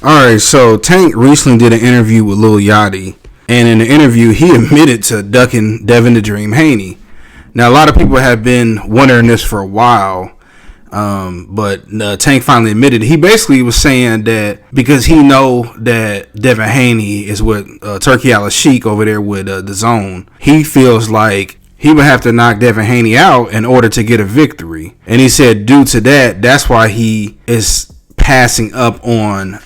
All right, so Tank recently did an interview with Lil Yachty, and in the interview, he admitted to ducking Devin the Dream Haney. Now, a lot of people have been wondering this for a while, but Tank finally admitted it. He basically was saying that because he know that Devin Haney is with Turkey Al-Sheikh over there with the Zone, he feels like he would have to knock Devin Haney out in order to get a victory. And he said due to that, that's why he is passing up on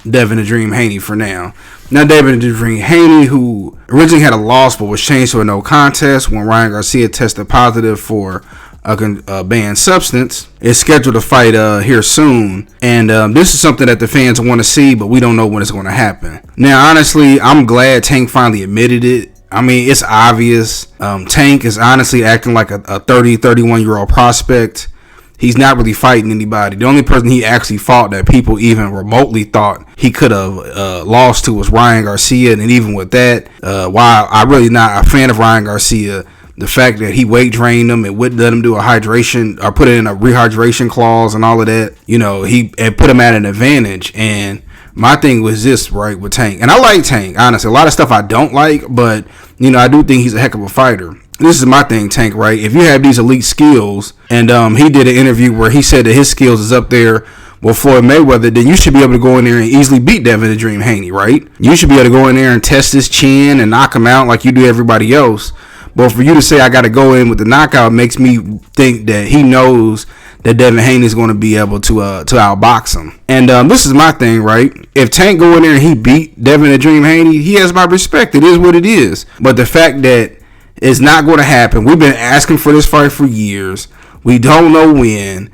Devin the Dream Haney for now. Now, Devin the Dream Haney, who originally had a loss but was changed to a no contest when Ryan Garcia tested positive for a banned substance, is scheduled to fight here soon. And this is something that the fans want to see, but we don't know when it's going to happen. Now, honestly, I'm glad Tank finally admitted it. I mean, it's obvious. Tank is honestly acting like a 30, 31-year-old prospect. He's not really fighting anybody. The only person he actually fought that people even remotely thought he could have lost to was Ryan Garcia. And even with that, while I'm really not a fan of Ryan Garcia, the fact that he weight drained him and wouldn't let him do a hydration or put it in a rehydration clause and all of that, he put him at an advantage. And my thing was this, right, with Tank. And I like Tank, honestly. A lot of stuff I don't like, but, I do think he's a heck of a fighter. This is my thing, Tank, right? If you have these elite skills, and he did an interview where he said that his skills is up there with Floyd Mayweather, then you should be able to go in there and easily beat Devin the Dream Haney, right? You should be able to go in there and test his chin and knock him out like you do everybody else. But for you to say I got to go in with the knockout makes me think that he knows that Devin Haney is going to be able to outbox him. And this is my thing, right? If Tank go in there and he beat Devin the Dream Haney, he has my respect. It is what it is. But the fact that it's not going to happen. We've been asking for this fight for years. We don't know when.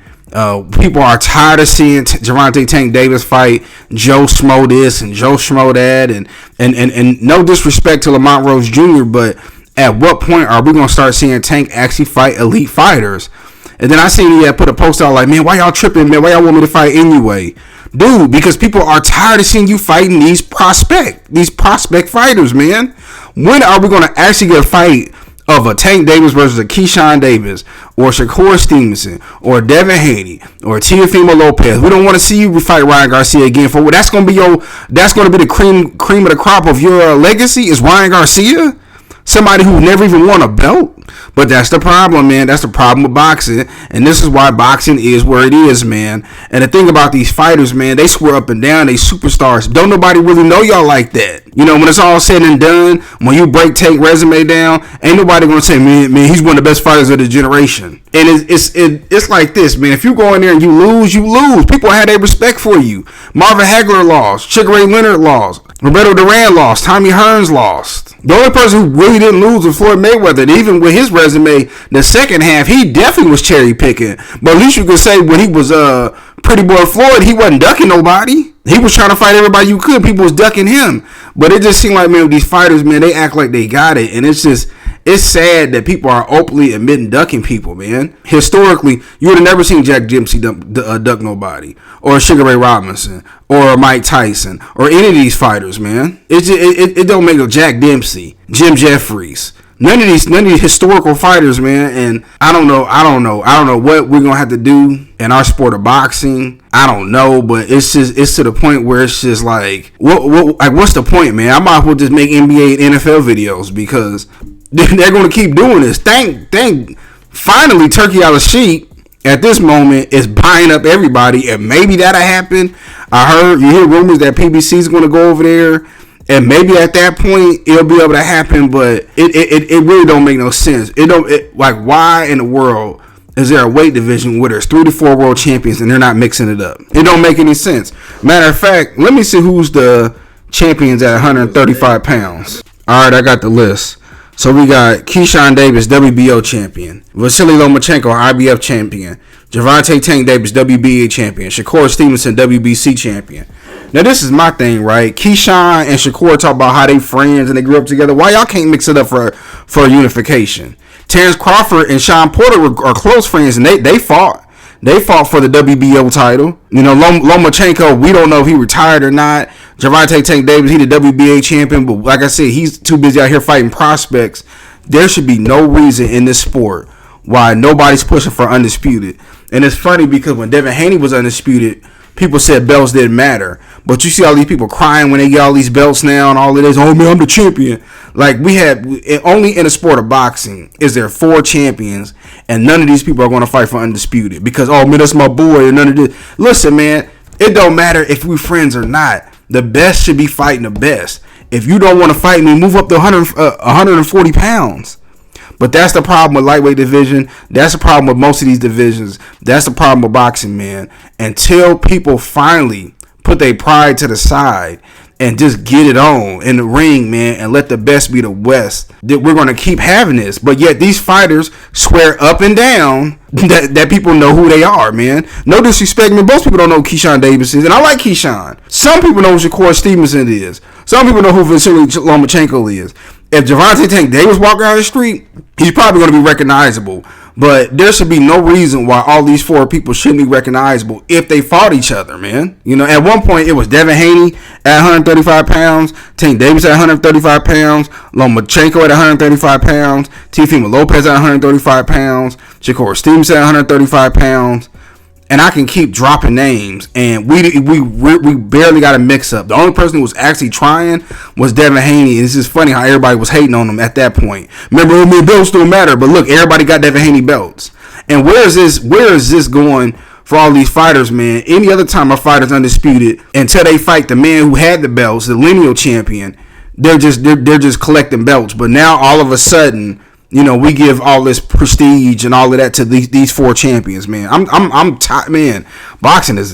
People are tired of seeing Gervonta Tank Davis fight Joe Schmo this and Joe Schmo that. And no disrespect to Lamont Rose Jr., but at what point are we going to start seeing Tank actually fight elite fighters? And then I seen he had put a post out like, man, why y'all tripping, man? Why y'all want me to fight anyway? Dude, because people are tired of seeing you fighting these prospect fighters, man. When are we going to actually get a fight of a Tank Davis versus a Keyshawn Davis or Shakur Stevenson or Devin Haney or Teofimo Lopez? We don't want to see you fight Ryan Garcia again. For that's going to be the cream of the crop of your legacy is Ryan Garcia, somebody who never even won a belt. But that's the problem, man. That's the problem with boxing. And this is why boxing is where it is, man. And the thing about these fighters, man, they swear up and down they superstars. Don't nobody really know y'all like that. When it's all said and done, when you break Tank resume down, ain't nobody going to say, man, he's one of the best fighters of the generation. And it's like this, man. If you go in there and you lose, you lose. People had their respect for you. Marvin Hagler lost. Sugar Ray Leonard lost. Roberto Duran lost. Tommy Hearns lost. The only person who really didn't lose was Floyd Mayweather. And even with his resume, the second half, he definitely was cherry picking. But at least you could say when he was Pretty Boy Floyd, he wasn't ducking nobody. He was trying to fight everybody you could. People was ducking him. But it just seemed like, man, with these fighters, man, they act like they got it. And it's sad that people are openly admitting ducking people, man. Historically, you would have never seen Jack Dempsey duck nobody, or Sugar Ray Robinson, or Mike Tyson, or any of these fighters, man. It don't make no Jack Dempsey, Jim Jeffries. None of these historical fighters, man. And I don't know what we're gonna have to do in our sport of boxing. I don't know, but it's to the point where it's just like, what's the point, man? I might as well just make NBA and NFL videos because they're gonna keep doing this. Thank finally Turkey Al-Sheikh at this moment is buying up everybody, and maybe that'll happen. You hear rumors that PBC is gonna go over there. And maybe at that point it'll be able to happen, but it really don't make no sense. Why in the world is there a weight division where there's 3 to 4 world champions and they're not mixing it up? It don't make any sense. Matter of fact, let me see who's the champions at 135 pounds. All right, I got the list. So we got Keyshawn Davis, WBO champion. Vasily Lomachenko, IBF champion. Gervonta Tank Davis, WBA champion. Shakur Stevenson, WBC champion. Now, this is my thing, right? Keyshawn and Shakur talk about how they friends and they grew up together. Why y'all can't mix it up for a unification? Terrence Crawford and Sean Porter are close friends, and they fought. They fought for the WBO title. Lomachenko, we don't know if he retired or not. Gervonta Tank Davis, he the WBA champion, but like I said, he's too busy out here fighting prospects. There should be no reason in this sport why nobody's pushing for undisputed. And it's funny because when Devin Haney was undisputed, people said belts didn't matter. But you see all these people crying when they get all these belts now and all of this. Oh man, I'm the champion. Like we have only in the sport of boxing is there 4 champions, and none of these people are going to fight for undisputed because oh man, that's my boy and none of this. Listen, man, it don't matter if we friends or not. The best should be fighting the best. If you don't want to fight me, move up to 140 pounds. But that's the problem with lightweight division. That's the problem with most of these divisions. That's the problem with boxing, man. Until people finally put their pride to the side and just get it on in the ring, man, and let the best be the West, that we're going to keep having this. But yet these fighters swear up and down that people know who they are, man. No disrespect, man. Most people don't know who Keyshawn Davis is, and I like Keyshawn. Some people know who Shakur Stevenson is. Some people know who Vasily Lomachenko is. If Gervonta Tank Davis walk around the street, he's probably going to be recognizable. But there should be no reason why all these 4 people shouldn't be recognizable if they fought each other, man. You know, at one point it was Devin Haney at 135 pounds, Tank Davis at 135 pounds, Lomachenko at 135 pounds, Teofimo Lopez at 135 pounds, Shakur Stevenson at 135 pounds. And I can keep dropping names, and we barely got a mix up. The only person who was actually trying was Devin Haney. And it's just funny how everybody was hating on him at that point. Remember, belts don't matter, but look, everybody got Devin Haney belts. And where is this going for all these fighters, man? Any other time a fighter's undisputed until they fight the man who had the belts, the lineal champion, they're just collecting belts. But now all of a sudden, you know, we give all this prestige and all of that to these 4 champions, man. I'm tired, man. Boxing is,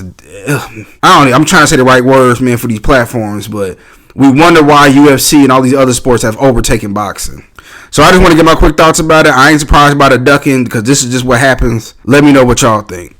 I'm trying to say the right words, man, for these platforms, but we wonder why UFC and all these other sports have overtaken boxing. So I just want to get my quick thoughts about it. I ain't surprised by the ducking because this is just what happens. Let me know what y'all think.